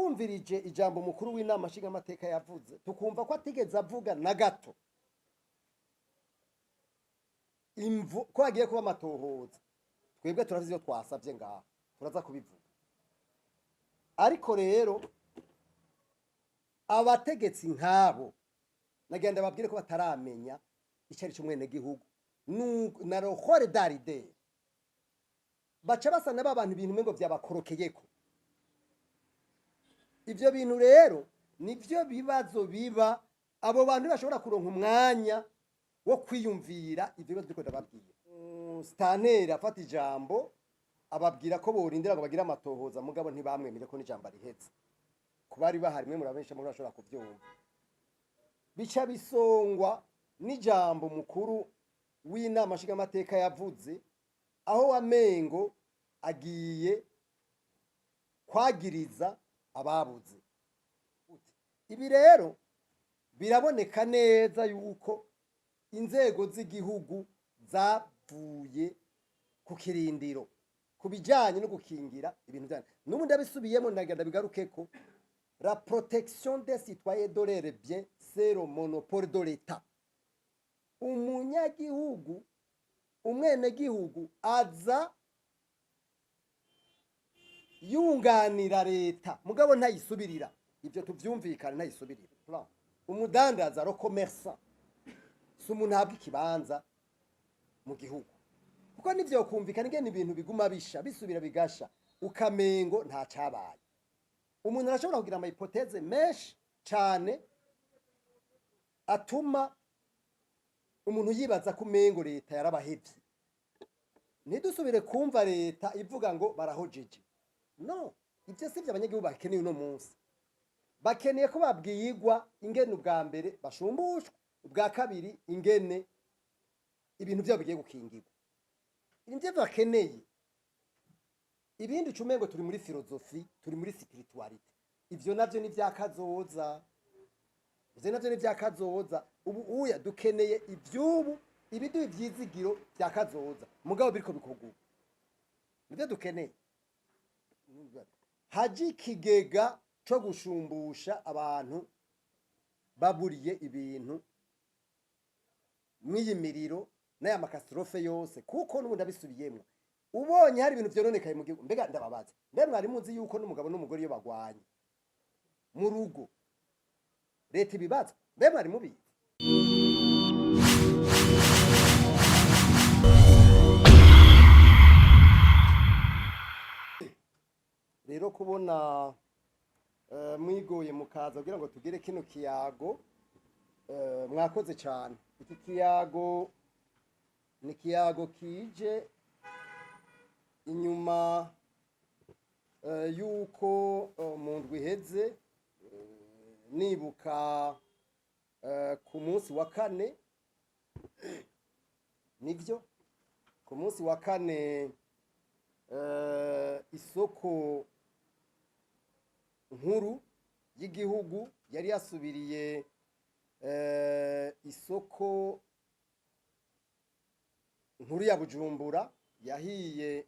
twumvirije ijambo mukuru w'inama nshingamateka yavuze tukumva ko atigeze avuga na gato ko hagiye kuba amatohoza. Twebwe turavuze iyo twasabye ngaho turaza kubivuga, ariko rero abategetsi nk'abo nagenda babwire ko bataramenya icyari cy'umwene gihugu na rohore daride, baca basa n'abantu ibintu ngo byabakorokeyeko. Ibyo bintu rero nivyo bibazo biba abo bantu bashobora kuronka umwanya wo kwiyumvira ibyo bibazo biko ndababwiye. Stanera afata ijambo ababwira ko borindira ngo bagira amatohoza, mugabo ntibamwemere ko n'ijambo rihetse. Kubari bahari mwe murabensha muri bashobora kuvyumva, bica bisongwa n'ijambo mukuru w'inama nshingamateka yavuze, aho wamengo agiye kwagiriza ababuze. Ibi rero biraboneka neza yuko inzego z'igihugu zavuye ku kirindiro kubijanye no gukingira ibintu byane. N'ubu ndabisubiyemo ndagenda bigaruke ko la protection des citoyens de leurs biens c'est le monopole de l'État. Umunyagihugu umwenegihugu aza yunganira leta mugabo ntayisubirira, ibyo tuvyumvikana ntayisubirira. Umudandaza ro commerçant sumuntu habwa ikibanza mu gihugu, kuko nivyo kumvikana ingene ibintu biguma bisubira bigasha ukamengo nta cabaye. Umuntu arashobora kugira ama hypothèse menshi cyane atuma umuntu yibaza ko umengo leta yarabahevye. Ntidusubire kumva leta ivuga ngo barahojeje. No, ibyo sivyo abanyagihugu bakeneye uno munsi. Bakeneye ko babwiyigwa ingene ubwa mbere bashumbushwa, ubwa kabiri ingene ibintu byabo bigiye gukingirwa. Ibyo bakeneye. Ibindi cumengo turi muri filozofi, turi muri spirituality. Ivyo navyo ni vyakazoza. Ivyo navyo ni vyakazoza. Ubu uya dukeneye ivyubu ibiduha ivyizigiro vyakazoza. Mugabo biriko bikoguka. Nivyo dukeneye. Haji kigega cyo gushumbusha abantu baburiye ibintu mwiyimiriro n'aya makastrofe yose, kuko n'ubundi abisubiyemo. Ubonye hari ibintu byononekaye mu gihugu, mbega ndababaza, mbe mwari muzi yuko n'umugabo n'umugore iyo bagwanye mu rugo leta ibibazo, mbe mwari mubizi? Rero kubona mwigoye mukaza kugira ngo tugire kino kiyago, mwakoze cyane. Iki kiyago ni kiyago kije inyuma yuko mu ndwi iheze nibuka ku munsi wa kane, nivyo ku munsi wa kane isoko nkuru y'igihugu yari yasubiriye isoko nkuru ya Bujumbura yahiye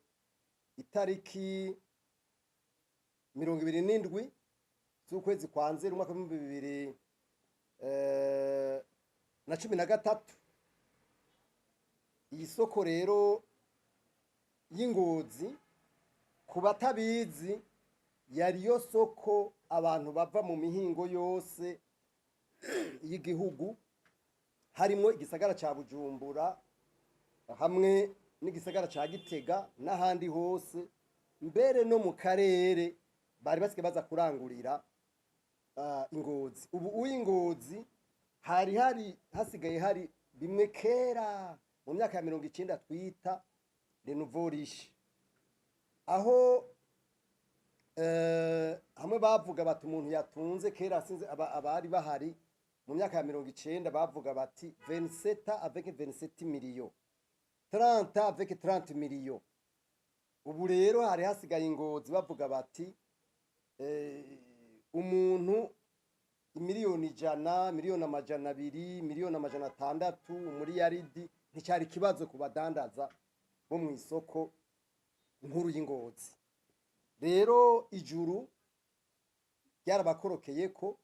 itariki 27 z'ukwezi kwa Nzeri umwaka wa 2013. Iyi soko rero y'Ingozi ku batabizi yari yo soko abantu bava mu mihingo yose y'igihugu, harimo igisagara ca Bujumbura hamwe n'igisagara ca Gitega n'ahandi hose, mbere no mu karere bari basike baza kurangurira Ingozi. Ubu uw'Ingozi hari hasigaye hari bimwe kera mu myaka ya 90 twita le nouveau riche, aho hamwe bavuga bati umuntu yatunze kera sinze abari bahari mu myaka ya 90 bavuga bati 27 avec 27 millions, 30 avec 30 millions. Ubu rero hari hasigaye Ingozi bavuga bati umuntu miliyoni 100, miliyoni 200, miliyoni 600, umuriyaridi nticyari kibazo kubadandaza bo mu isoko nkuru y'Ingozi. Rero ijuru ryarabakorokeye ko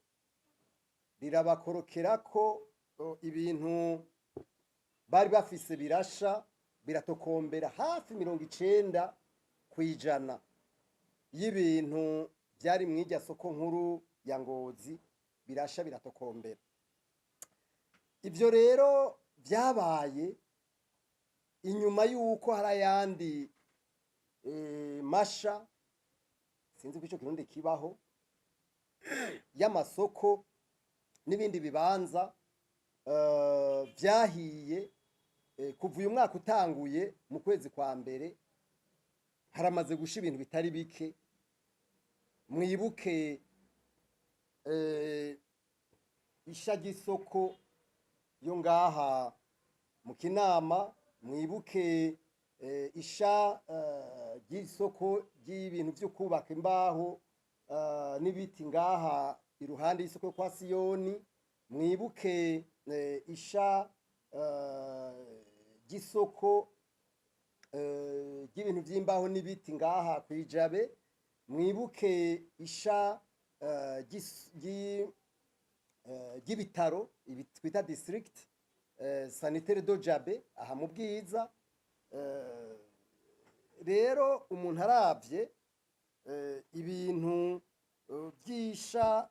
rirabakorokera ko ibintu bari bafise birasha biratokombera hafi 90% y'ibintu byari mw'irya soko nkuru ya Ngozi birasha biratokombera. Ibyo rero byabaye inyuma y'uko hari ayandi masha sinzi ko icyo kirundi kibaho y'amasoko n'ibindi bibanza byahiye kuva uyu mwaka utanguye mu kwezi kwa mbere haramaze gusha ibintu bitari bike. Mwibuke isha ry'isoko yo ngaha mu Kinama, mwibuke isha ry'isoko ry'ibintu byo kubaka imbaho n'ibiti ngaha iruhande y'isoko kwa Siyoni, mwibuke isha ry'isoko ry'ibintu by'imbaho n'ibiti ngaha kwijabe, mwibuke isha ry'ibitaro twita district sanitaire do Jabe aha mu Bwiza. Rero umuntu aravye ibintu byisha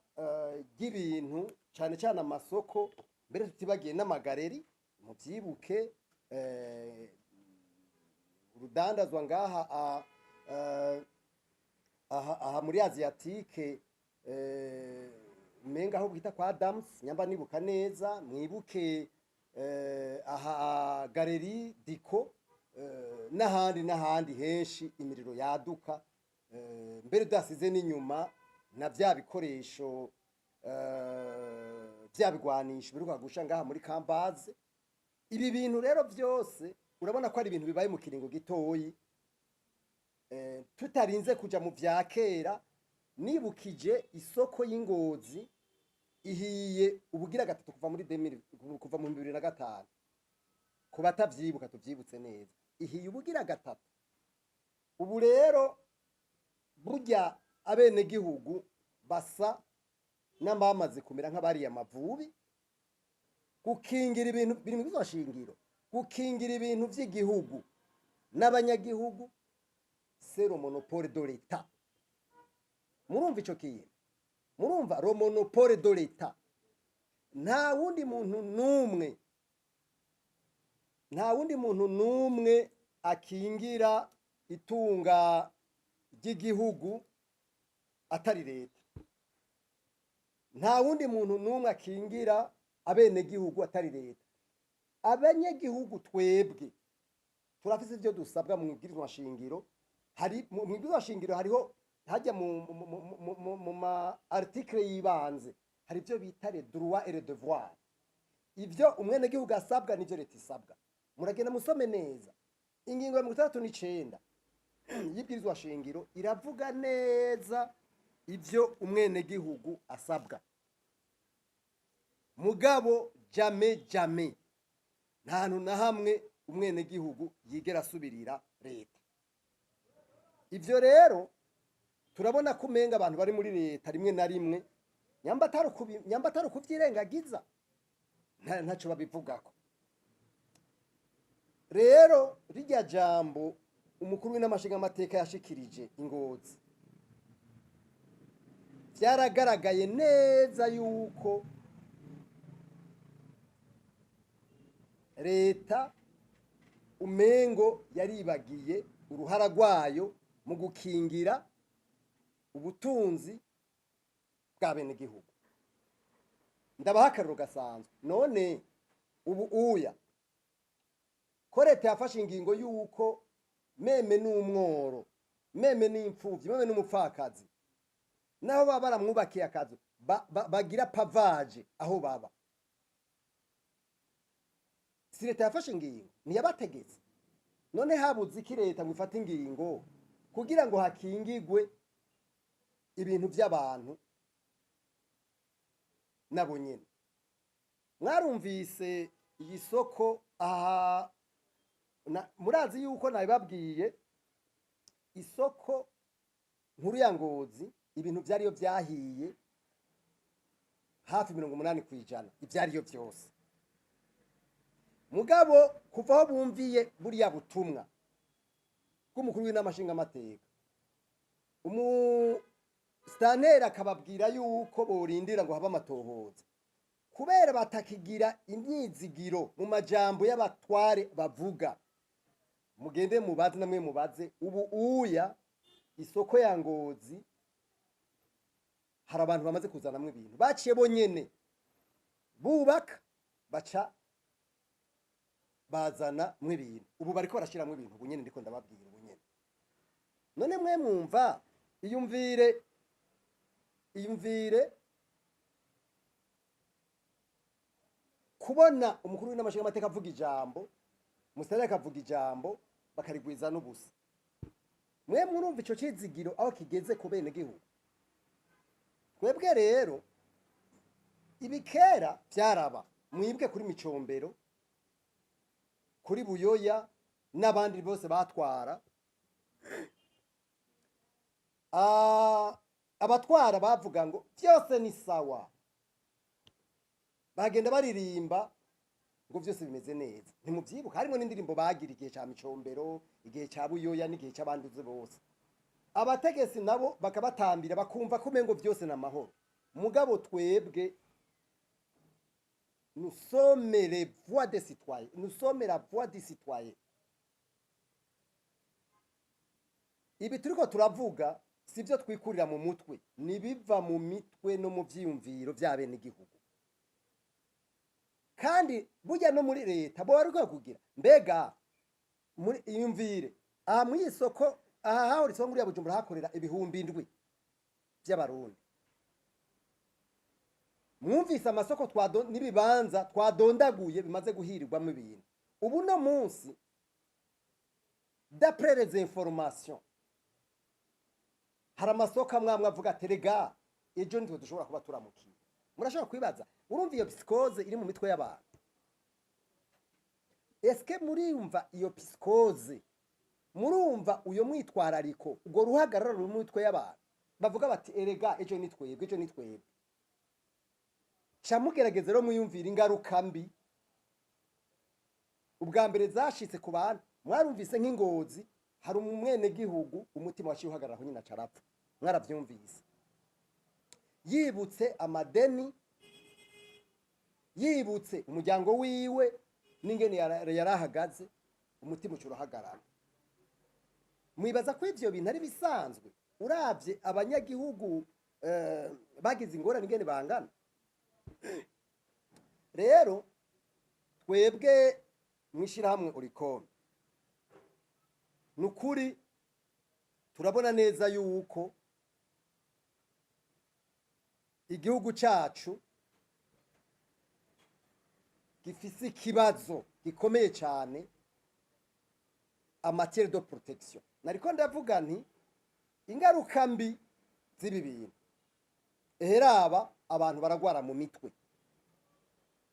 ry'ibintu cyane cyane amasoko, mbere tutibagiye n'amagareri mubyibuke, urudandazwa ngaha aha muri Asiatique menga aho bwita kwa Adams nyamba nibuka neza, mwibuke aha galeri Diko n'ahandi henshi imiriro yaduka, mbere dasize n'inyuma na bya bikoresho byabigwanisha biruka gusha ngaha muri Kambaze. Ibi bintu rero byose urabona ko ari ibintu bibaye mu kiringo gitoyi, tutarinze kuja mu vya kera. Nibukije isoko y'Ingozi ihiye ubugira gatatu kuva muri 2005, ku batavyibuka tuvyibutse neza, ihiye ubugira gatatu. Ubu rero burya abene gihugu basa n'abamaze kumera nk'abariye amavubi, gukingira ibintu biri mu bizashingiro, gukingira ibintu by'igihugu n'abanyagihugu, c'est le monopole de l'État. Murumva ico kintu? Murumva le monopole de l'État. Nta wundi muntu numwe akingira itunga ry'igihugu atari leta. Nta wundi muntu numwe akingira abene gihugu atari leta. Abanyagihugu twebwe turafise ivyo dusabwa mu bwirizwa shingiro. Hari mu bwirizwa shingiro hariho hajya mu ma article yibanze hari ivyo bita les droits et les devoirs. Ivyo umwene gihugu asabwa n'ivyo leta isabwa. Muragenda musome neza ingingo ya 39 y'ibwirizwa shingiro iravuga neza ivyo umwene gihugu asabwa. Mugabo jamais nta hantu na hamwe umwene gihugu yigera asubirira leta. Ivyo rero turabona ko umenga abantu bari muri leta rimwe na rimwe nyamba atari kuvyirengagiza ntaco babivugako. Rero rijya jambo umukuru w'inamashinga amateka yashikirije Ingozi, byaragaragaye neza yuko leta umengo yaribagiye uruhara rwayo mu gukingira ubutunzi bwa bene gihugu. Ndabaha akarero gasanzwe. None ubu uya ko leta yafashe ingingo yuko meme n'umworo, meme n'imfuvyi, meme n'umupfakazi naho baba baramwubakiye akazu bagira pavage aho baba. Si leta yafashe ingingo ntiyabategetse. None habuze iki leta ngo ifate ingingo kugira ngo hakingigwe ibintu by'abantu nabo nyene? Mwarumvise iyi soko aha murazi yuko nabibabwiye isoko nkuru ya Ngozi ibintu vyariyo vyahiye hafi 80% ivyariyo vyose. Mugabo kuva aho bumviye buriya butumwa bw'umukuru w'inamashinga amateka, Stanley akababwira yuko borindira ngo haba amatohoza kubera batakigira imyizigiro mu majambo y'abatware bavuga. Mugende mubaze namwe mubaze ubu uya isoko ya Ngozi hari abantu bamaze kuzanamwe ibintu baciye bonyene bubaka baca bazana mwe ibintu, ubu bariko barashiramwe ibintu bunyene ndiko ndababwira bunyene. None mwe mwumva iyumvire kubona umukuru w'inamashinga amateka avuga ijambo, Musitanteri akavuga ijambo bakarigwiza n'ubusa. Mwe murumva ico cizigiro aho kigeze ku bene gihugu. Twebwe rero ibikera vyaraba, mwibwe kuri Micombero, kuri Buyoya n'abandi bose batwara. Abatwara bavuga ngo byose ni sawa, bagenda baririmba ngo byose bimeze neza. Ntimuvyibuka harimo n'indirimbo bagira igihe ca Micombero, igihe ca Buyoya n'igihe c'abanduze bose. Abategesi nabo bakabatambira bakumva ko mengo byose na mahoro. Mugabo twebwe nous sommes les voix des citoyens, nous sommes la voix des citoyens. Ibi turiko turavuga sivyo twikurira mu mutwe, nibiva mu mitwe no mu vyiyumviro vya bene igihugu. Kandi burya no muri leta bo bariko kugira mbega muri iyumvire aha mu isoko aha haho risonguriya Bujumbura hakorera ibihumbi 7 by'abarundi. Mwumvise amasoko n'ibibanza twadondaguye bimaze guhirirwamo ibintu. Ubu no munsi d'après les informations hari amasoko amwe avuga terega ejo nitwe dushobora kuba turamukiye. Murashobora kwibaza urumva iyo psychose iri mu mitwe y'abantu. Eske murumva iyo psychose, murumva uyo mwitwarariko ugo ruhagarara ruri mu mitwe y'abantu bavuga bati erega ejo nitwebwe. Camugerageze rero muyumvira ingaruka mbi ubwa mbere zashitse ku bantu. Mwarumvise nk'Ingozi hari umwene gihugu umutima waciye uhagarara nyina carapfa, mwaravyumvise. Yibutse amadeni, yibutse umuryango wiwe n'ingene yarahagaze, umutima ucurahagarara. Mwibaza ko ivyo bintu ari bisanzwe uravye abanyagihugu bagize ingorane ingene bangana. Rero twebwe mwishira hamwe Oricom nukuri turabona neza yuko igihugu cacu gifise ikibazo gikomeye cyane en matière de protection. Nariko ndavuga nti ingaruka mbi z'ibi bintu eheraba abantu baragwara mu mitwe.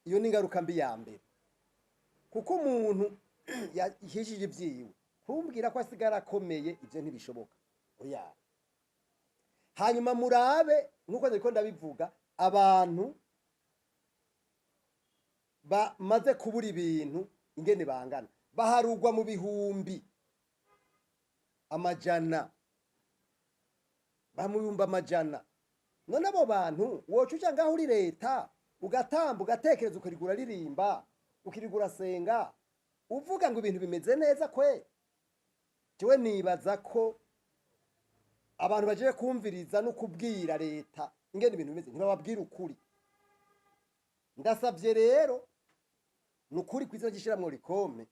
Iyo ni ingaruka mbi ya mbere, kuko umuntu yahishije ivyiwe kumbwira ko asigara akomeye ivyo ntibishoboka. Oya, hanyuma murabe nkuko nariko ndabivuga abantu bamaze kubura ibintu ingene bangana, baharugwa mu bihumbi amajana, bamuyumba amajana. None abo bantu wocuca ngaho uri leta ugatamba ugatekereza ukarigura ririmba ukirigura senga uvuga ngo ibintu bimeze neza kwe. Jewe nibaza ko abantu baje kumviriza no kubwira leta ingene ibintu bimeze ntibababwira ukuri. Ndasabye rero nukuri kwizina gishiramwe Oricom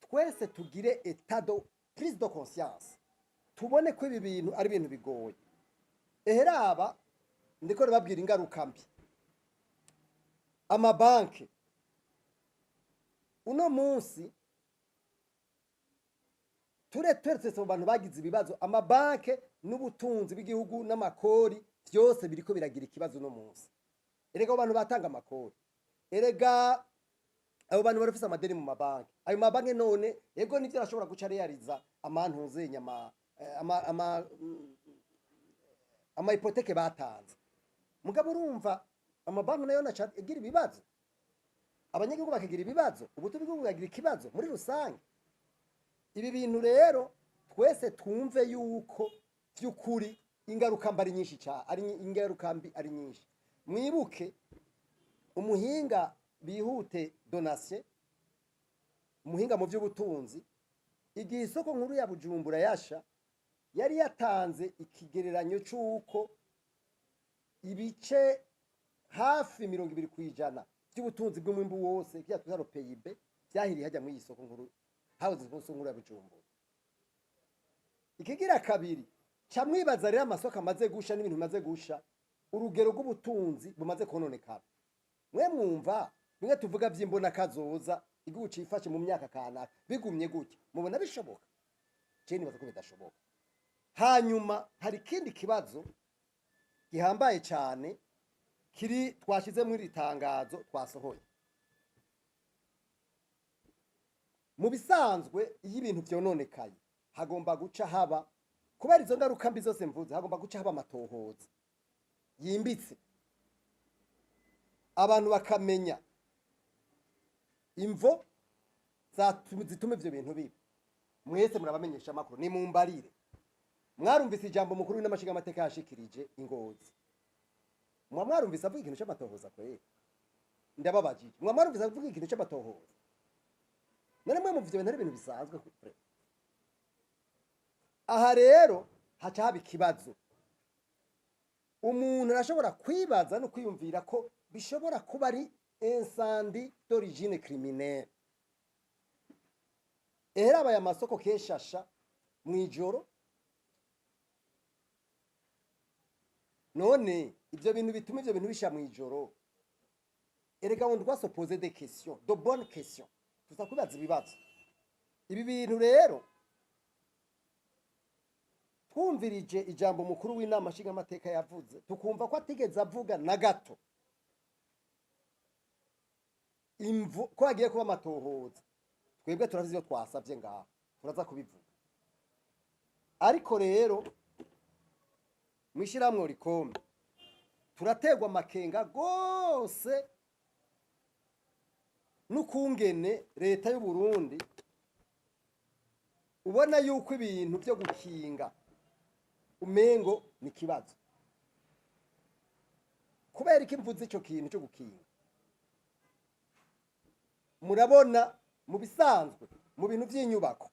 twese tugire état de prise de conscience, tubone ko ibi bintu ari ibintu bigoye. Eheraba ndiko babwira ingaruka mbi. Amabanke uno munsi turetse mu bantu bagize ibibazo, amabanke n'ubutunzi bw'igihugu n'amakori byose biriko biragira ikibazo uno munsi. Erega abantu batanga amakori, erega abo bantu barafise amadeni mu mabanke. Ayo mabanke none yego nivyo arashobora guca realiza amantuze nyama ama hypothèque batanze. Mugabo urumva amabanki nayo naca agira ibibazo, abanyagihugu bakagira ibibazo, ubutunzi bw'igihugu bukagira ikibazo muri rusange. Ibi bintu rero twese twumve yuko by'ukuri ingaruka mbi ari nyinshi cyane, ingaruka mbi ari nyinshi. Mwibuke umuhinga bihute Donatien, umuhinga mu by'ubutunzi, igihe isoko nkuru ya Bujumbura yasha, yari yatanze ikigereranyo cy'uko ibice hafi 20% by'ubutunzi bw'umwimbu wose kya twaro PIB byahiriye hajya muri isoko nkuru, habuze isoko nkuru ya Bujumbura. Ikigira kabiri camwibaza rero amasoko amaze gusha n'ibintu bimaze gusha, urugero rw'ubutunzi bumaze kononekara. Mwe mwumva bimwe tuvuga by'imbona kazoza igihugu cifashe mu myaka kanaka bigumye gutya, mubona bishoboka? Je nibaza ko bidashoboka. Hanyuma hari kindi kibazo gihambaye cyane kiri twashize muri ritangazo twasohoye. Mu bisanzwe iyo ibintu byononekaye hagomba guca haba, kubera izo ngaruka mbi zose mvuze, hagomba guca haba amatohoza yimbitse, abantu bakamenya imvo zituma ivyo bintu biba. Mwese murabamenyesha amakuru, ni mumbarire. Mwarumvise ijambo mukuru n'amashinga amateka yashikirije Ingozi. Mwarumvise avuga ikintu cy'amatohoza kwere? Ndababajije. Mwarumvise avuga ikintu cy'amatohoza? None mwe muvyo bintu bisanzwe kure. Aha rero haca haba ikibazo. Umuntu arashobora kwibaza no kwiyumvira ko bishobora kuba ari incendie d'origine criminelle. Ehera aba ya masoko keshasha mwijoro. None ibyo bintu bituma ibyo bintu bisha mwijoro. Erega on doit se poser des questions, de bonnes questions. Tuzakubaza ibibazo. Ibi bintu rero twumvirije ijambo mukuru w'inama nshinga amateka yavuze, tukumva ko atigeze avuga na gato imvu ko agiye kuba amatohoza. Twebwe turazi ibyo twasabye ngaha, turaza kubivuga. Ariko rero mwishiramwe rikombe turategwa amakenga gose n'ukungene leta y'u Burundi ubona yuko ibintu byo gukinga umengo ni kibazo. Kubera iki mvuze ico kintu cyo gukinga? Murabona mu bisanzwe mu bintu by'inyubako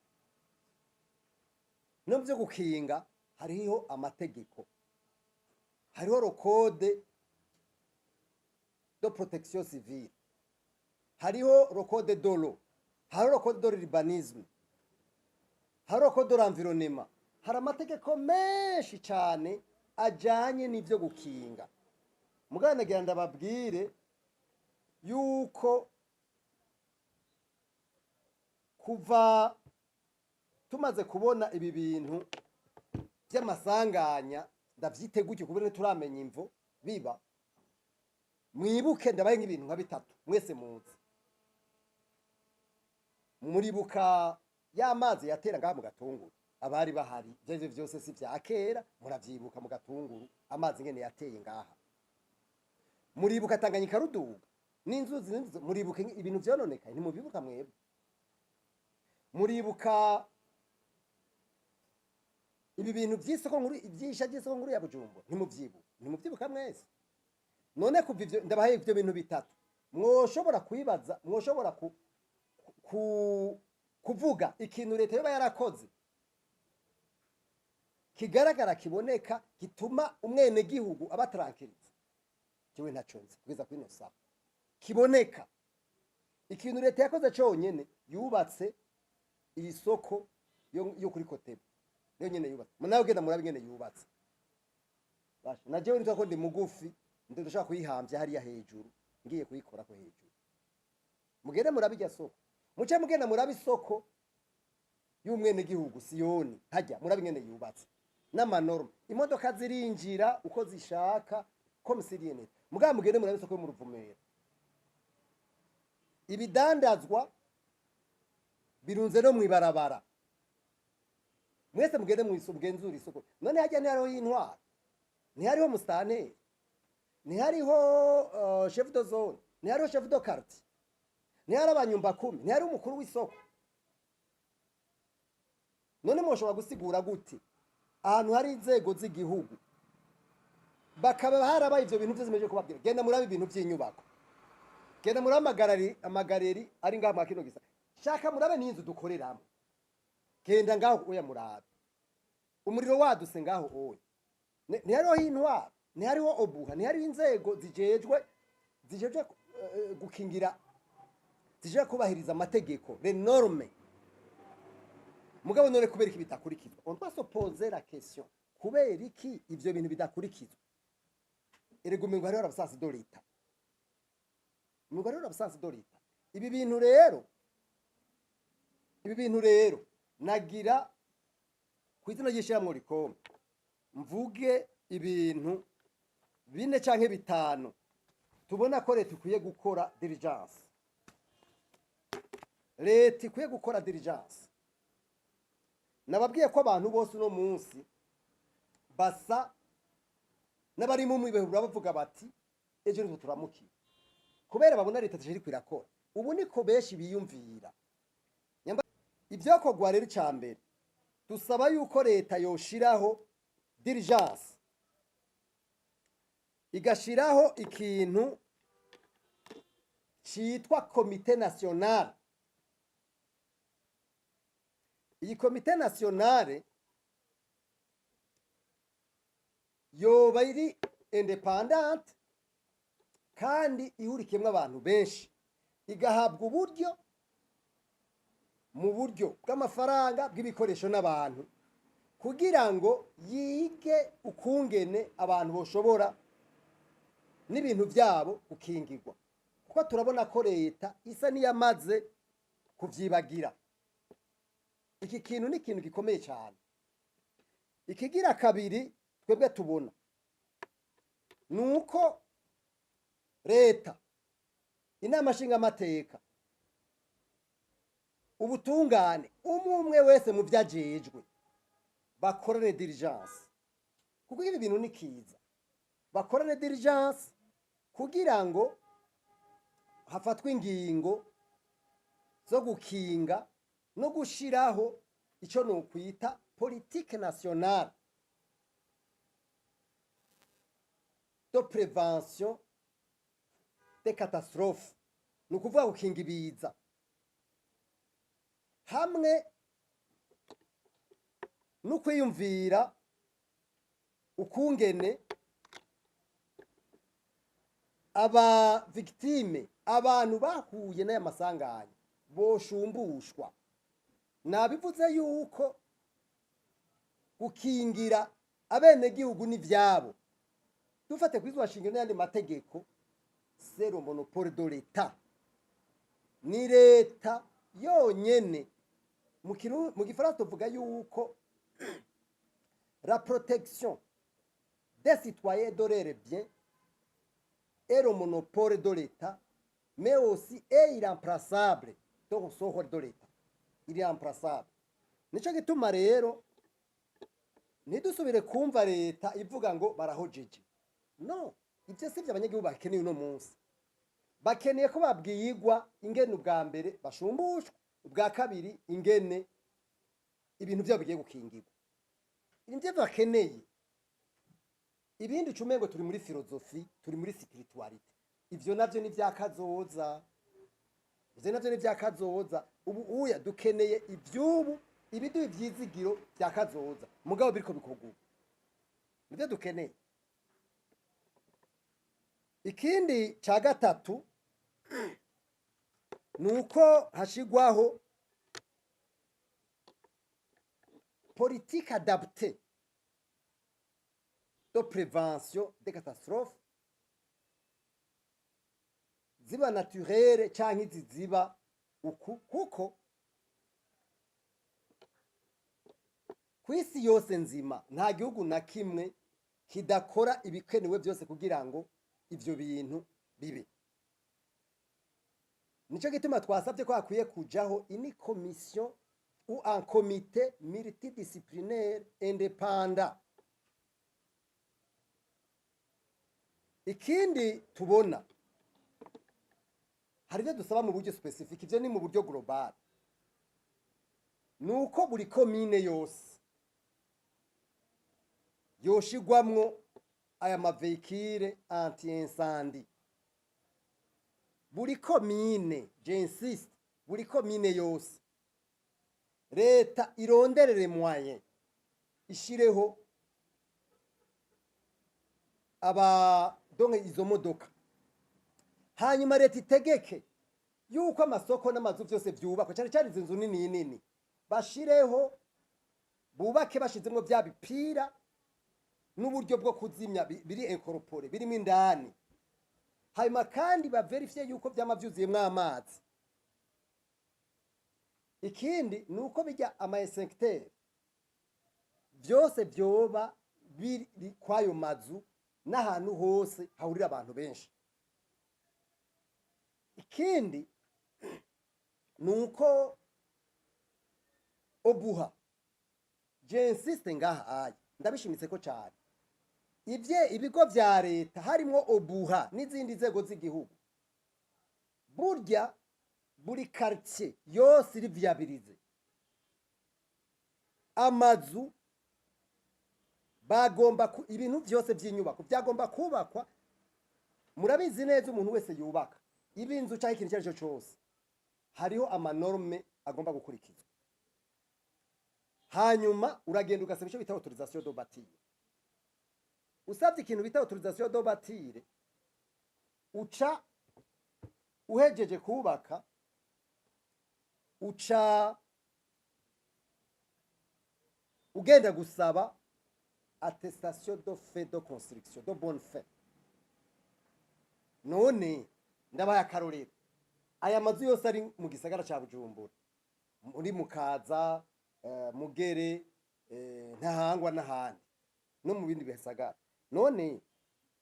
no byo gukinga hariho amategeko, hariho le code de protection civile, hariho le code de l'eau, hariho le code de l'urbanisme, hariho le code de l'environnement. Hari amategeko menshi cyane ajanye n'ivyo gukinga. Mugana nagira ndababwire yuko kuva tumaze kubona ibi bintu by'amasanganya ndavyiteguye kubera turamenya imvo biba, mwibuke ndabaye nk'ibintu nka bitatu mwese muzi. Muribuka y'amazi yatera ngaha mu Gatunguru, abari bahari byo byose si bya kera, muravyibuka mu Gatunguru amazi ngene yateye ngaha. Muribuka Tanganyika Ruduga n'inzuzi, muribuka ibintu byononeka, ntimubibuka mwebwe? Muribuka ibi bintu by'isoko nkuru, ibyisha by'isoko nkuru ya Bujumbura, ntimubyibuka mwese? None kuva ivyo ndabahaye ibyo bintu bitatu, mwoshobora kwibaza, mwoshobora kuvuga ikintu leta yoba yarakoze kigaragara kiboneka gituma umwene gihugu abatarankiriza? Jewe ntaconze kugeza kuri no saha kiboneka. Ikintu leta yakoze cyonyene yubatse iyi soko yo kuri Kotebe, rero nyene yubatse. Munawe genda murabe nyene yubatse. Basha na jewe nitwa ndi mugufi, ndashaka kuyihambya hariya hejuru, ngiye kuyikora ko hejuru. Mugende murabe irya soko, muce mugenda murabe isoko y'umwene gihugu Siyoni, hajya murabe nyene yubatse n'amanorma, imodoka zirinjira uko zishaka komisiriyene. Mugabo mugende murabe isoko yo mu Ruvumera, ibidandazwa birunze no mwibarabara. Mwese mugende mw'isoko, mugenzura isoko. None hajya ntihariho y'intwaro, ntihariho musitanteri, ntihariho chef de zone, ntihariho chef de quartier, ntihari abanyumba kumi, ntihari umukuru w'isoko. None mushobora gusigura gute ahantu hari inzego z'igihugu bakaba harabaye ivyo bintu byose meje kubabwira? Genda murabe ibintu by'inyubako, genda murabe amagareri ari ngaha mu kino gisa, shaka murabe n'inzu dukoreramo, genda ngaho oya murabe umuriro waduse ngaho oya. Ntihariho intwaro, ntihariho obuha, ntihariho inzego zijejwe gukingira, zijejwe kubahiriza amategeko, les normes. Mugabo none kubera iki bitakurikizwa? On doit se poser la question, kubera iki ivyo bintu bidakurikizwa? Erego umengo hariho abasansi do leta, umengo hariho abasansi do leta. Ibi bintu rero nagira kwizina ry'ishyirahamwe Rikome mvuge ibintu 4 canke 5 tubona ko leta ikwiye gukora diligence. Leta ikwiye gukora diligence. Nababwiye ko abantu bose no munsi basa n'abari mu mwibehura bavuga bati ejo nizo turamukiye, kubera babona leta ziri kwirakora. Ubu niko beshi biyumvira. Ibyo kogwa rero cyambere dusaba yuko leta yoshiraho diligence, igashiraho ikintu citwa komite nationale. Iyi komite nationale yoba iri independent kandi ihurikiyemwo abantu benshi, igahabwa uburyo mu buryo bw'amafaranga bw'ibikoresho n'abantu, kugira ngo yige ukungene abantu boshobora n'ibintu byabo gukingirwa, kuko turabona ko leta isa niyamaze kuvyibagira. Iki kintu ni ikintu gikomeye cyane. Ikigira kabiri twebwe tubona nuko leta, inama nshingamateka, ubutungane, umwe wese mu vyajejwe bakorane diligence, kuko ibi bintu ni kiza. Bakorane diligence kugira ngo hafatwe ingingo zo gukinga no gushiraho ico no kwita politique nationale de prévention des catastrophes, no kuvuga gukinga ibiza, hamwe no kwiyumvira ukungene aba victime, abantu bahuye n'aya masanganya boshumbushwa. Nabivuze yuko gukingira abene gihugu n'ivyabo dufate kwizwa shingiro n'andi mategeko, c'est le monopole de l'État. Ni leta yonyene. Mu gifaransa tuvuga yuko la protection des citoyens de leurs biens est le monopole de l'État, mais aussi est irremplaçable de ressort de l'État. Irremplaçable. Nico gituma rero ntidusubire kumva leta ivuga ngo barahojeje. No, ibyo sivyo abanyagihugu bakeneye uno munsi. Bakeneye ko babwiyigwa ingene ubwa mbere bashumbushwa, ubwa kabiri ingene ibintu byabo bigiye gukingirwa. Ibyo bakeneye. Ibindi cumengo turi muri filozofi, turi muri spirituality. Ivyo navyo ni vyakazoza. Ivyo navyo ni vyakazoza. Ubu uya dukeneye ivyubu, ibiduye vyizigiro vyakazoza. Mugabo biriko bikoguka. Nivyo dukeneye. Ikindi ca gatatu nuko hashigwaho politique adaptée de prévention des catastrophes, ziba naturelle canke ziziba uku, kuko kwisi yose nzima nta gihugu na kimwe kidakora ibikenewe byose kugira ngo ivyo bintu bibe. Nico gituma twasabye ko hakwiye kujaho ini commission ou un comité multidisciplinaire indépendant ikindi tubona hari ibyo dusaba mu buryo specific, ibyo ni mu buryo global, nuko buri komine yose yoshigwamwo aya mavekire anti-incendie. Buri komine, j'insiste, buri komine yose leta ironderere moyen ishireho donke izo modoka, hanyuma leta itegeke yuko amasoko n'amazu byose byubakwa, cyane cyane izi nzu nini nini bashireho, bubake bashizemo bya bipira n'uburyo bwo kuzimya biri incorpore birimo indani, hanyuma kandi baverifye yuko byama byuzuyemwo amazi. Ikindi nuko bijya ama extincteur byose byoba biri kwayo mazu n'ahantu hose hahurira abantu benshi. Ikindi nuko obuha, j'insiste ngaha ndabishimitse ko cyane, ibigo vya leta harimo obuha n'izindi nzego z'igihugu, burya buri quartier yose iri viabilize, amazu bagomba ibintu byose by'inyubako byagomba kubakwa. Murabizi neza umuntu wese yubaka ibinzu cyangwa ikintu cyaricyo cyose hariho amanorme agomba gukurikizwa, hanyuma uragenda ugasaba icyo bita autorisation de bâtir. Usabye ikintu bita autorisation de bâtir, uca uhejeje kubaka, uca ugenda gusaba attestation de fait de construction de bonne fait. None ndabaye akarorero, aya mazu yose ari mu gisagara ca Bujumbura, muri Mukaza, Mugere, Ntahangwa n'ahandi no mu bindi bisagara, none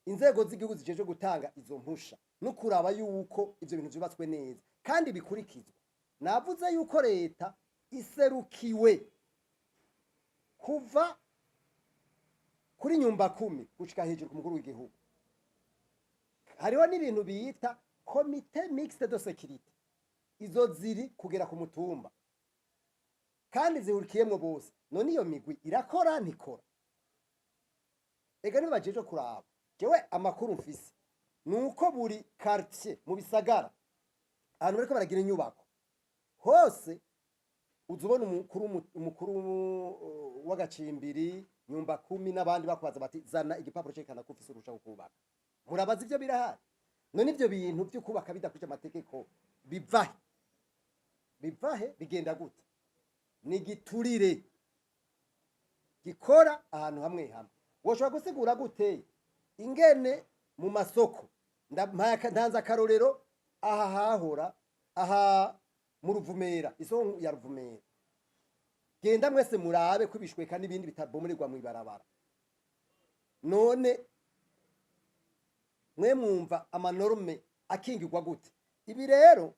inzego z'igihugu zijeje gutanga izo mpusha no kuraba yuko ivyo bintu byubatswe neza kandi bikurikizwa. Navuze yuko leta iserukiwe kuva kuri nyumba 10 gushika hejuru ku mukuru w'igihugu. Hariho n'ibintu biyita comité mixte de sécurité, izo ziri kugera ku mutumba kandi zihurikiyemwo bose. None iyo migwi irakora ntikora? Ega nibajeje kuraba, jewe amakuru mfise nuko buri quartier mu bisagara ahantu bariko baragira inyubako hose uzubona umukuru w'agacimbiri, nyumba 10 n'abandi bakwaza bati zana igipapuro cekana ko ufise urusha kubaka. Murabaza ivyo birahari? None ivyo bintu byo kubaka bidakuje amategeko bivahe? Bigenda gute? Ni giturire gikora ahantu hamwe hamwe. Woshobora gusigura gute ingene mu masoko ndanza akarorero aha hahora aha mu Ruvumera, isoko ya Ruvumera, genda mwese murabe kubishweka n'ibindi bitabomererwa mu ibarabara. None mwe mwumva amanorme akingirwa gute? Ibi rero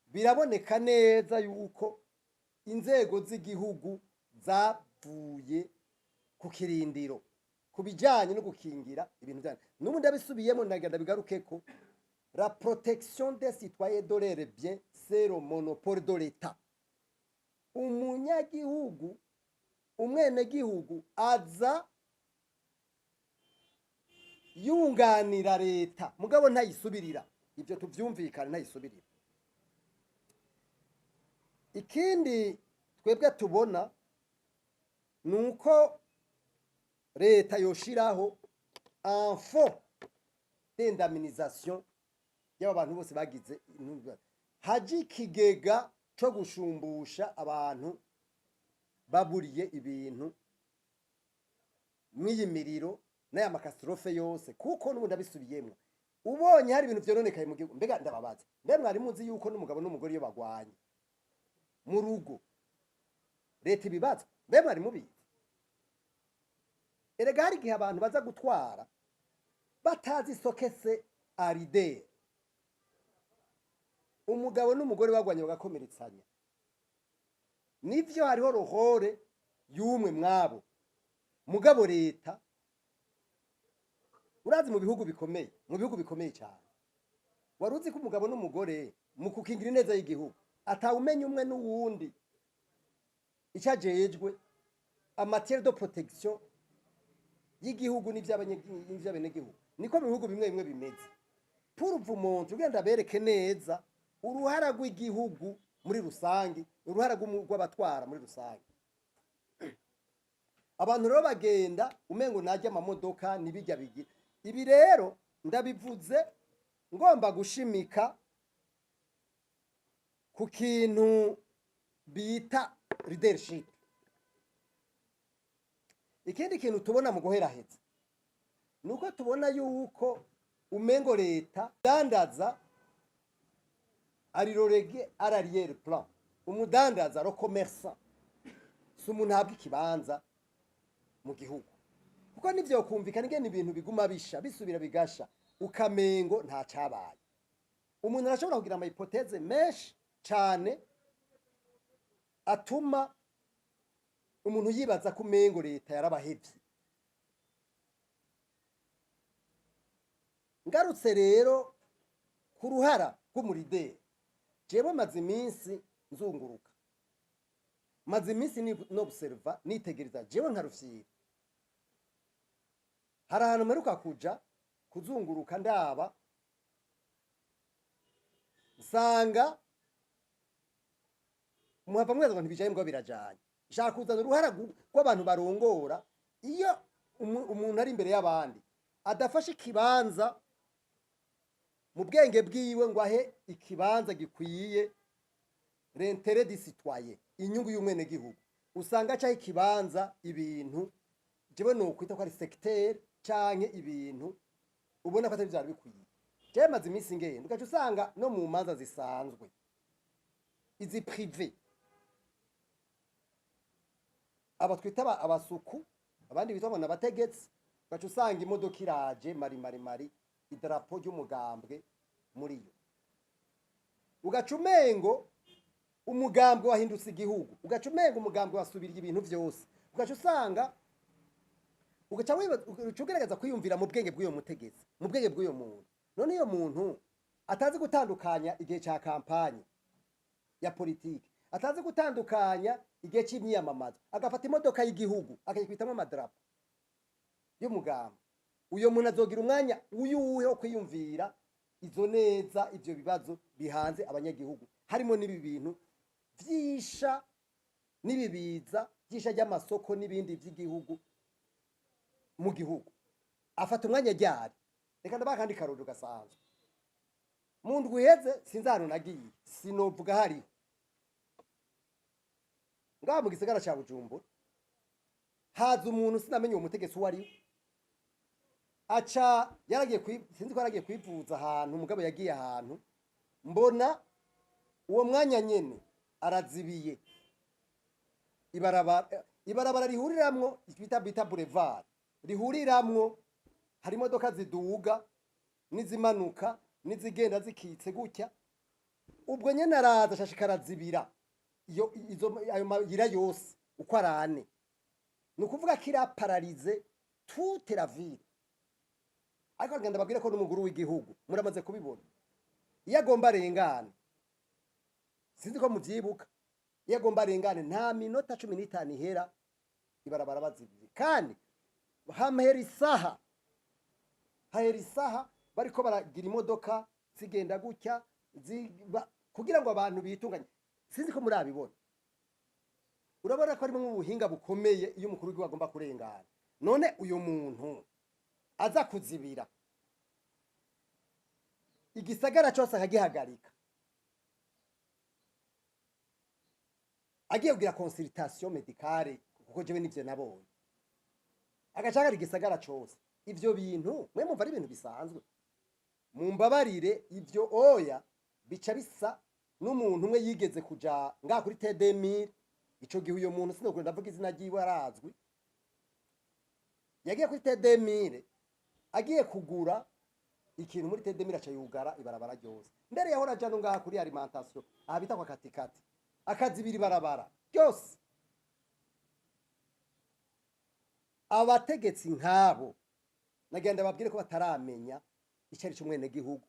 biraboneka neza yuko inzego z'igihugu zavuye ku kirindiro kubijanye no gukingira ibintu byane. N'ubu ndabisubiyemo ndagenda bigarukeko, la protection des citoyens de leurs biens c'est le monopole de l'État. Umunyagihugu, umwenegihugu aza yunganira leta mugabo ntayisubirira, ibyo tuvyumvikana, ntayisubirira. Ikindi twebwe tubona nuko leta yoshiraho un fonds d'indemnisation y'abantu bose bagize haji kigega cyo gushumbusha abantu baburiye ibintu mwiyimiriro n'aya makastrofe yose, kuko n'ubundi abisubiyemwe. Ubonye hari ibintu byononekaye mu gihugu, mbega ndababaza, mbe mwari muzi yuko n'umugabo n'umugore iyo bagwanye mu rugo leta ibibazo? Mbe mwari mubizi? Erega hari igihe abantu baza gutwara batazi sokese aride, umugabo n'umugore bagwanye bagakomeretsanya. Nivyo hariho rohore y'umwe mwabo, mugabo leta urazi mu bihugu bikomeye cyane wari uzi ko umugabo n'umugore mu kukingira ineza y'igihugu atawumenya umwe n'uwundi icyajejwe amatière de protection y'igihugu n'ivy'abenegihugu niko mu bihugu bimwe bimwe bimeze pour vous montrer ugenda bereke neza uruhara rw'igihugu muri rusange uruhara rw'abatwara muri rusange abantu rero bagenda umengo najya amamodoka nibijya bigira ibi rero ndabivuze ngomba gushimika ku kintu bita leadership. Ikindi kintu tubona mu guheraheza nuko tubona yuko umengo leta dandaza arirorege arariere plan umudandaza ro commerçant sumuntu habwa ikibanza mu gihugu kuko nivyo kumvikana ingene ibintu biguma bisubira bigasha ukamengo nta cabaye umuntu arashobora kugira ama hypothèse menshi cyane atuma umuntu yibaza ko umengo leta yarabahevye. Ngarutse rero ku ruhara rw'umurideri jewe maze iminsi nzunguruka maze iminsi n'observa nitegereza jewe nkarufyira hari ahantu mperuka kuja kuzunguruka ndaba nsanga muhava mweza ngo ntibijaye mbwa birajanye nshaka kuzana uruhara rw'abantu barongora iyo umuntu ari imbere y'abandi adafashe ikibanza mu bwenge bwiwe ngo ahe ikibanza gikwiye l'intérêt du citoyen inyungu y'umwene gihugu usanga acaho ikibanza ibintu jewe no kwita ko ari secteur canke ibintu ubona ko atari byari bikwiye. Jewe maze iminsi ngenda ugaca usanga no mu manza zisanzwe izi privé aba twita abasuku abandi bitwa ngo nabategetsi ugaca usanga imodoka iraje mari idarapo ry'umugambwe muri yo ugaca umengo umugambwe wahindutse igihugu ugaca umengo umugambwe wasubiriye ibintu byose ugaca usanga ugaca ugerageza kwiyumvira mu bwenge bw'uyo mutegetsi mu bwenge bw'uyo muntu none iyo muntu atazi gutandukanya igihe cya kampanye ya politiki atazi gutandukanya igihe cy'imyiyamamazo agafata imodoka y'igihugu akayikwitamo amadarapo y'umugambwe uyo muntu azogira umwanya uyuwe wo kwiyumvira izo neza ivyo bibazo bihanze abanyagihugu harimo n'ibi bintu vyisha n'ibibiza vyisha ry'amasoko n'ibindi vy'igihugu mu gihugu afata umwanya ryari reka ndabakandi karoro gasanzwe mu ndwi iheze sinzi ahantu nagiye sinovuga hariho ngaha mu gisagara ca Bujumbura haza umuntu sinamenye uwo mutegetsi uwari aca yaragiye sinzi ko yaragiye kwivuza ahantu umugabo yagiye ahantu mbona uwo mwanya nyene arazibiye ibarabara rihuriramwo bita boulevard rihuriramwo hari imodoka ziduga n'izimanuka n'izigenda zikitse gutya ubwo nyene araza ashashikara zibira ayo mayira yose uko arane ni ukuvuga ko irapararize toute la ville. Ariko agenda babwira ko n'umuguru w'igihugu muramaze kubibona iyo agomba arengane sinzi ko muvyibuka iyo agomba arengane nta minota 15 ihera ibarabara bazibiye kandi hamhera isaha bariko baragira imodoka zigenda gutya kugira ngo abantu bitunganye sinzi ko murabibona urabona ko arimo ubuhinga bukomeye iyo umukuru w'igihugu agomba kurengana none uyo muntu aza kuzibira igisagara cyose akagihagarika agiye kugira consultation médicale kuko jewe nivyo nabonye agacagara igisagara cyose ivyo bintu mwe mumva ari ibintu bisanzwe mumbabarire ivyo oya bica bisa n'umuntu umwe yigeze kuja ngaha kuri T2000 ico gihe uyo muntu sinokuri ndavuga izina ryiwe arazwi yagiye kuri T2000 agiye kugura ikintu muri T2000 aca yugara ibarabara ryose mbere yahora jano ngaha kuri alimentation abita kwa katikati akazibira ibarabara ryose. Abategetsi nkabo nagenda babwire ko bataramenya icari cy'umwene gihugu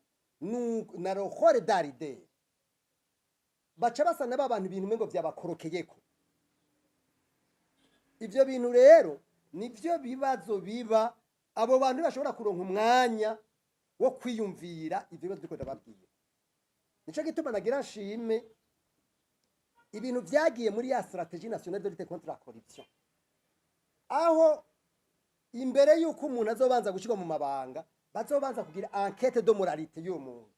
na rohore daride baca basana babantu ibintu mengo vyabakorokeyeko. Ivyo bintu rero nivyo bibazo biba abo bantu bashobora kuronka umwanya wo kwiyumvira ivyo bibazo biko ndababwiye. Nico gituma nagira nshime ibintu vyagiye muri ya stratégie nationale de lutte contre la corruption, aho imbere yuko umuntu azobanza gushirwa mu mabanga bazobanza kugira enquête de moralité y'uwo muntu.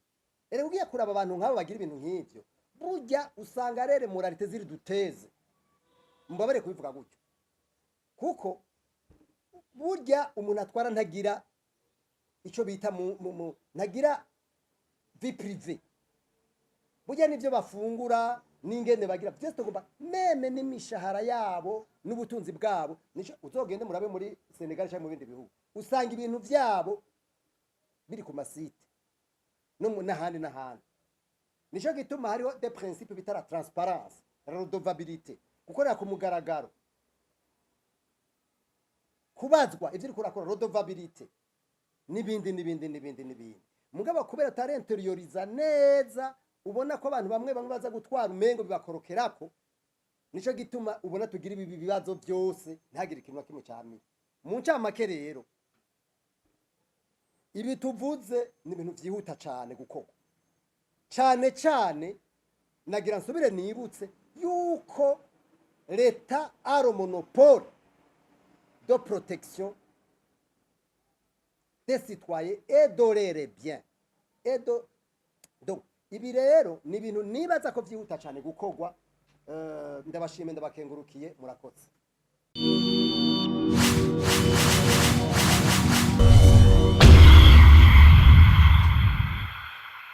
Ere ugiye kuraba abantu nk'abo bagira ibintu nk'ivyo burya usanga rere moralité ziri duteze, mbabare kubivuga gutyo, kuko burya umuntu atwara ntagira ico bita ntagira vie privée. Burya nivyo bafungura n'ingene bagira byose tugomba meme n'imishahara yabo n'ubutunzi bwabo. Nico uzogende murabe muri Senegal cyangwa mu bindi bihugu usanga ibintu byabo biri ku masite no n'ahandi n'ahandi. Nico gituma hariho des principes bitara transparence, redevabilité, gukorera ku mugaragaro, kubazwa ivyo uri kurakora, redevabilité n'ibindi. Mugabo kubera atari interioriza neza, ubona ko abantu bamwe baza gutwara umengo bibakorokerako. Nico gituma ubona tugira ibi bibazo byose ntagire ikintu na kimwe cyamye. Mu ncamake rero ibi tuvuze ni ibintu vyihuta cyane gukorwa, cyane nagira nsubire nibutse yuko leta aro monopole de protection des citoyens et de leurs biens et de donc ibi rero ni ibintu nibaza ko vyihuta cyane gukorwa. Ndabashime ndabakengurukiye, murakoze.